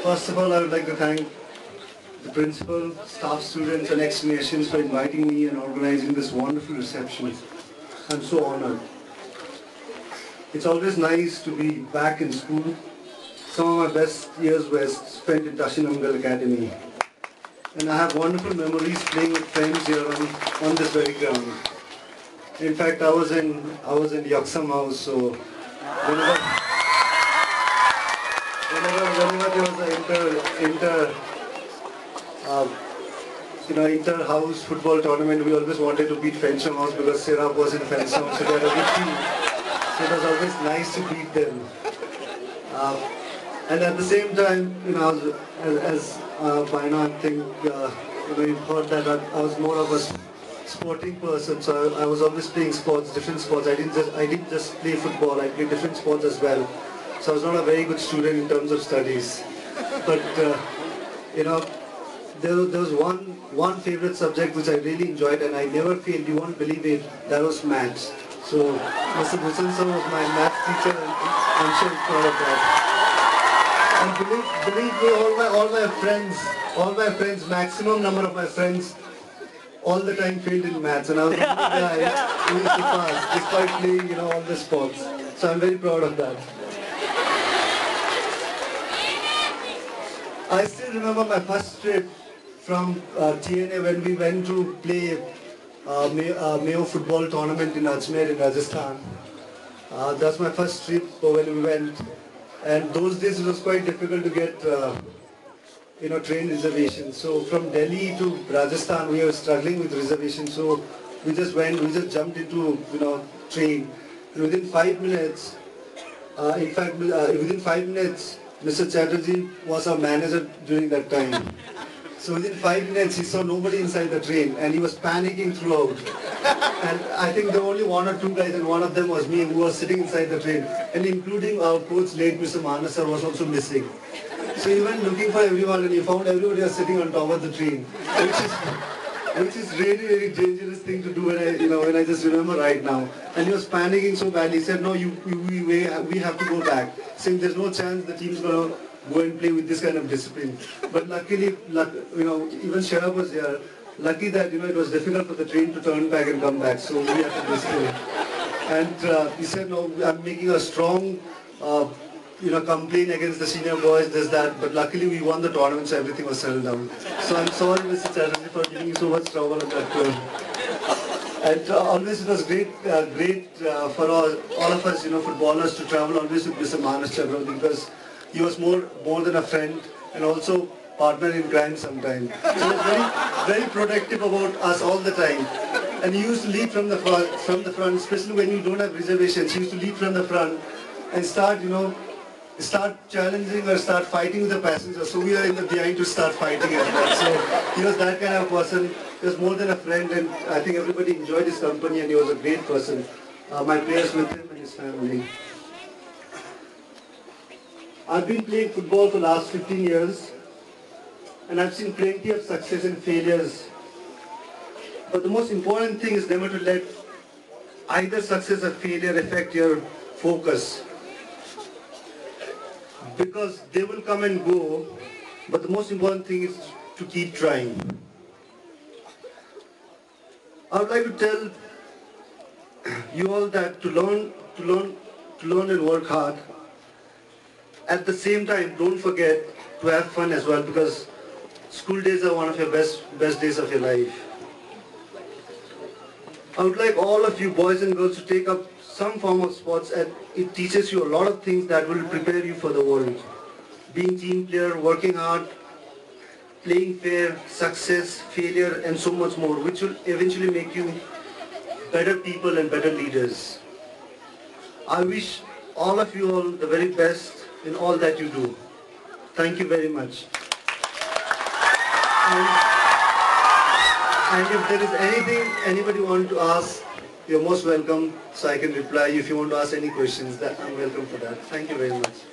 First of all, I would like to thank the principal, staff, students and ex-nations for inviting me and organizing this wonderful reception. I'm so honored. It's always nice to be back in school. Some of my best years were spent in Tashinamgal Academy. And I have wonderful memories playing with friends here on this very ground. In fact, I was in Yaksam House, so whenever there was an inter-house football tournament, we always wanted to beat Fensham House because Sirap was in Fensham, so they had a good team. So it was always nice to beat them. And at the same time, as by now I think you've heard that I was more of a sporting person, so I was always playing sports, different sports. I didn't just play football, I played different sports as well. So I was not a very good student in terms of studies. But there was one favorite subject which I really enjoyed and I never failed, you won't believe it, that was maths. So Mr. Bhusan sir was my maths teacher and I'm sure proud of that. And believe me, all my friends, maximum number of my friends, all the time failed in maths, and I was the only guy who used to pass, despite playing, all the sports. So I'm very proud of that. I still remember my first trip from TNA when we went to play Mayo football tournament in Ajmer in Rajasthan. That's my first trip when we went. And those days it was quite difficult to get train reservations. So from Delhi to Rajasthan we were struggling with reservations. So we just jumped into train. And within 5 minutes, within 5 minutes, Mr. Chatterjee was our manager during that time. So within 5 minutes he saw nobody inside the train and he was panicking throughout. And I think there were only one or two guys and one of them was me who was sitting inside the train. And including our coach late Mr. Manas sir was also missing. So he went looking for everyone and he found everybody was sitting on top of the train. Which is really, really dangerous thing to do when I just remember right now. And he was panicking so badly. He said, no, we have to go back. Saying there's no chance the team's going to go and play with this kind of discipline. But luckily, even Sharab was here. Lucky that, it was difficult for the train to turn back and come back. So we had to discipline. And he said, no, I'm making a strong, complaint against the senior boys, this, that. But luckily we won the tournament, so everything was settled down. So I'm sorry, Mr. Chatterjee, for giving you so much trouble on that tour. And always it was great for all of us, footballers to travel always with Mr. Manas Chakravarti because he was more than a friend and also partner in crime sometimes. So he was very, very protective about us all the time. And he used to lead from the front, especially when you don't have reservations. He used to lead from the front and start challenging or start fighting with the passengers. So we are in the behind to start fighting as well. So he was that kind of person. He was more than a friend, and I think everybody enjoyed his company, and he was a great person. My prayers with him and his family. I've been playing football for the last 15 years, and I've seen plenty of success and failures. But the most important thing is never to let either success or failure affect your focus. Because they will come and go, but the most important thing is to keep trying. I would like to tell you all that to learn and work hard. At the same time, don't forget to have fun as well, because school days are one of your best days of your life. I would like all of you boys and girls to take up some form of sports, and it teaches you a lot of things that will prepare you for the world. Being team player, working hard, playing fair, success, failure, and so much more, which will eventually make you better people and better leaders. I wish all of you all the very best in all that you do. Thank you very much. And if there is anything anybody want to ask, you're most welcome, so I can reply. If you want to ask any questions, I'm welcome for that. Thank you very much.